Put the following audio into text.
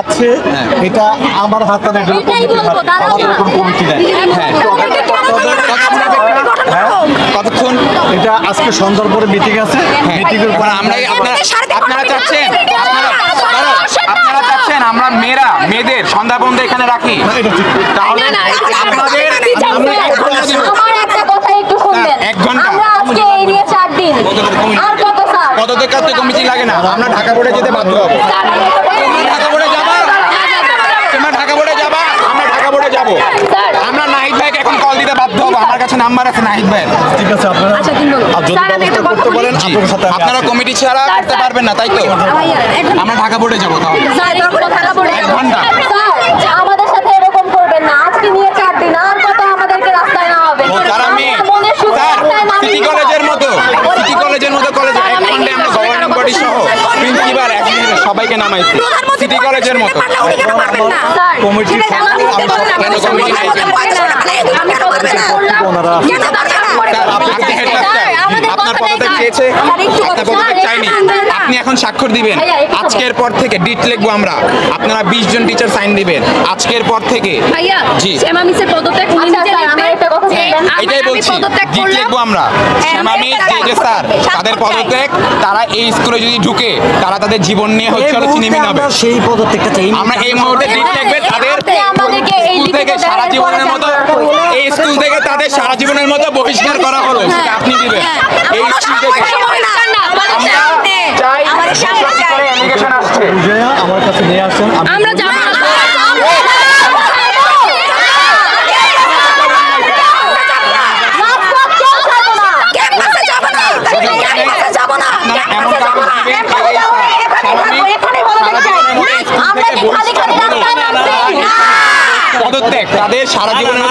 আছে এটা আমার হাতে কমিটি নেয়। কতক্ষণ? এটা আজকে সন্ধ্যার পরে মিটিং আছে, মিটিং এর পরে আপনারা চাচ্ছেন আমরা মেয়েদের সন্ধ্যা বন্ধ এখানে রাখি, তাহলে আপনাদের 1 ঘন্টা কতদের কাছে কমিটি লাগে না, আমরা ঢাকা বোর্ডে যেতে বাধ্য হবো। ঢাকা বোর্ডে যাবা, তোমরা ঢাকা বোর্ডে যাবা, আমরা ঢাকা বোর্ডে যাবো। আমরা নাহিদ ভাইকে এখন কল দিতে বাধ্য হবো, আমার কাছে নাম্বার আছে নাহিদ ভাইয়ের। ঠিক আছে, আপনারা যদি ব্যবস্থা করতে পারেন আপনাদের সাথে আপনারা কমিটি ছাড়া করতে পারবেন না, তাই তো? আমরা ঢাকা বোর্ডে যাবো তাহলে 1 ঘন্টা। আমাদের সাথে এরকম করবেন না, আজকে নিয়ে 4 দিন আর কত আমাদেরকে রাস্তায় না হবে। তারা মেয়ে সিটি কলেজের মতো কলেজে 1 ঘন্টায় আমরা গভর্নিং বডি সহ প্রিন্সিপাল সবাইকে নামাইছি সিটি কলেজের মতো। কমিটি আপনার পদত্যাগ চেয়েছে, আপনার পদত্যাগ চাইনি, আপনি এখন স্বাক্ষর দিবেন। আজকের পর থেকে ডিট লিখবো আমরা, আপনারা 20 জন টিচার সাইন দিবেন আজকের পর থেকে। জি এটাই বলছি, ডিট লিখবো আমরা। শ্যামামি যে স্যার তাদের পদত্যাগ, তারা এই স্কুলে যদি ঢুকে তারা তাদের জীবন নিয়ে হচ্ছে চিনিমিন হবে। সেই পদত্যাগটা চাই আমরা এই মুহূর্তে ডিট লিখবে তাদের স্কুল থেকে সারা জীবনের মতো, এই স্কুল থেকে তাদের সারা জীবনের মতো বহিষ্কার করা হলো, সেটা আপনি দিবেন। এই স্কুল থেকে আমরা চাই এলিগেশন আসছে, আমার কাছে নিয়ে আসছেন, আমরা যাব না। পদত্যাগ তাদের সারা জীবনের